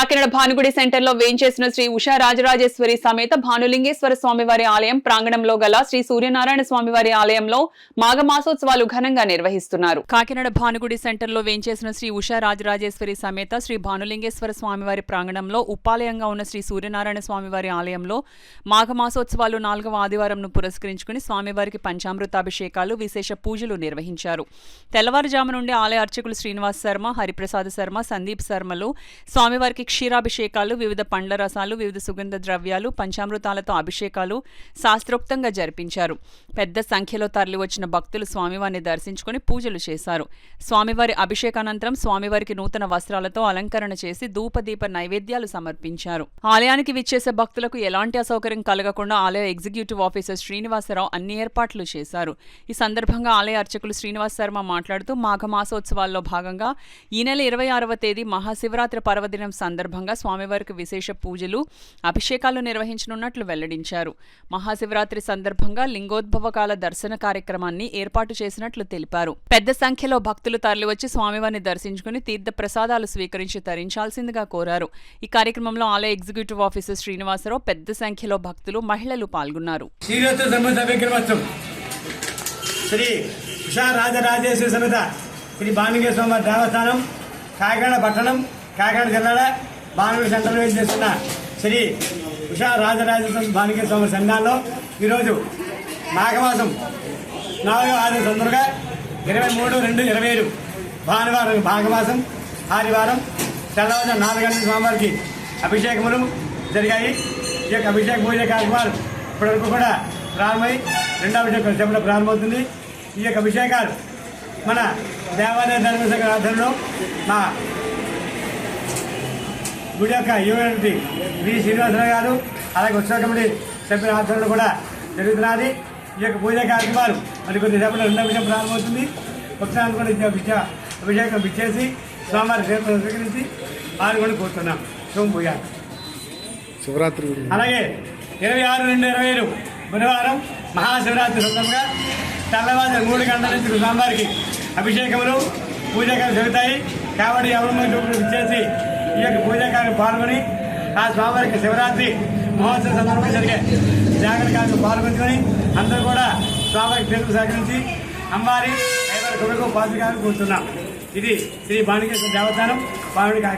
కాకినాడ భానుగుడి సెంటర్లో వేంచేసిన శ్రీ ఉషా రాజరాజేశ్వరి సమేత భానులింగేశ్వర స్వామివారి ఆలయం ప్రాంగణంలో గల శ్రీ సూర్యనారాయణ స్వామివారి ఆలయంలో మాఘమాసోత్సవాలు ఘనంగా నిర్వహిస్తున్నారు. కాకినాడ భానుగుడి సెంటర్లో వేంచేసిన శ్రీ ఉషా రాజరాజేశ్వరి సమేత శ్రీ భానులింగేశ్వర స్వామివారి ప్రాంగణంలో ఉపాలయంగా ఉన్న శ్రీ సూర్యనారాయణ స్వామివారి ఆలయంలో మాఘమాసోత్సవాలు 4వ ఆదివారంను పురస్కరించుకుని స్వామివారికి పంచామృతాభిషేకాలు విశేష పూజలు నిర్వహించారు. తెల్లవారుజాము నుండి ఆలయ అర్చకులు శ్రీనివాస్ శర్మ, హరిప్రసాద్ శర్మ, సందీప్ శర్మలు స్వామివారికి క్షీరాభిషేకాలు, వివిధ పండ్ల రసాలు, వివిధ సుగంధ ద్రవ్యాలు, పంచామృతాలతో అభిషేకాలు శాస్త్రోక్తంగా జరిపించారు. పెద్ద సంఖ్యలో తరలివచ్చిన భక్తులు స్వామివారిని దర్శించుకుని పూజలు చేశారు. స్వామివారి అభిషేకానంతరం స్వామివారికి నూతన వస్త్రాలతో అలంకరణ చేసి ధూపదీప నైవేద్యాలు సమర్పించారు. ఆలయానికి విచ్చేసే భక్తులకు ఎలాంటి అసౌకర్యం కలగకుండా ఆలయ ఎగ్జిక్యూటివ్ ఆఫీసర్ శ్రీనివాసరావు అన్ని ఏర్పాట్లు చేశారు. ఈ సందర్భంగా ఆలయ అర్చకులు శ్రీనివాస్ శర్మ మాట్లాడుతూ మాఘమాసోత్సవాల్లో భాగంగా ఈ నెల 26వ తేదీ మహాశివరాత్రి పర్వదినం సందర్భంగా స్వామివారికి విశేష పూజలు, అభిషేకాలు నిర్వహించనున్నట్లు వెల్లడించారు. మహాశివరాత్రి సందర్భంగా లింగోద్భవకాల దర్శన కార్యక్రమాన్ని ఏర్పాటు చేసినట్లు తెలిపారు. పెద్ద సంఖ్యలో భక్తులు తరలివచ్చి స్వామివారిని దర్శించుకుని తీర్థ ప్రసాదాలు స్వీకరించి తరించాల్సిందిగా కోరారు. ఈ కార్యక్రమంలో ఆలయ ఎగ్జిక్యూటివ్ ఆఫీసర్ శ్రీనివాసరావు, పెద్ద సంఖ్యలో భక్తులు, మహిళలు పాల్గొన్నారు. శ్రీ ఉషా రాజరాజేశ్వరి సమేత శ్రీ భానులింగేశ్వర స్వామి దేవస్థానం, కాకినాడ పట్టణం, కాకినాడ జిల్లాలో భానుగుడి సెంటర్లో చేస్తున్న శ్రీ ఉషా రాజరాజేశ్వర భానులింగేశ్వర స్వామి సన్నిధానంలో ఈరోజు మాఘమాసం 4వ ఆదివారం సందర్భంగా 23/2/27 భానువారం మాఘమాసం ఆదివారం తెల్లవారుజామున 4 గంటల స్వామివారికి అభిషేకములు జరిగాయి. ఈ యొక్క అభిషేక పూజ కార్యక్రమాలు ఇప్పటివరకు కూడా ప్రారంభమై 2వ అభిషేకం సేపట్లో ప్రారంభమవుతుంది. ఈ యొక్క అభిషేకాలు మన దేవాలయ ధర్మశాఖ ఆధ్వర్యంలో మా గుడి యొక్క యూనిటీ వి శ్రీనివాసరావు గారు, అలాగే ఉత్సవ కమిటీ సభ్యుల ఆధ్వర్యంలో కూడా జరుగుతున్నది. ఈ యొక్క పూజా కార్యక్రమాలు మరి కొద్ది సేపట్లో 2వ అభిషేకం ప్రారంభమవుతుంది. ఉత్సవాన్ని కూడా అభిషేకం ఇచ్చేసి స్వామివారి సేవలు స్వీకరించి పాల్గొని కోరుతున్నాం. పూజ శివరాత్రి అలాగే 26/2/27 బుధవారం మహాశివరాత్రి సందర్భంగా తెల్లవారు 3 గంటల నుంచి స్వామివారికి అభిషేకములు, పూజాకాలు జరుగుతాయి. కాబట్టి ఎవరు ఇచ్చేసి ఈ యొక్క పూజాకాలను పాల్గొని ఆ స్వామివారికి శివరాత్రి మహోత్సవ సందర్భంగా జరిగే జాగ్రత్తలు పాల్గొంచుకొని అందరూ కూడా స్వామివారికి పేరు సహకరించి అమ్మవారి కొడుకు పాత్రికాలను కూర్చున్నాం. ఇది శ్రీ భానులింగేశ్వర దేవస్థానం, భానుడి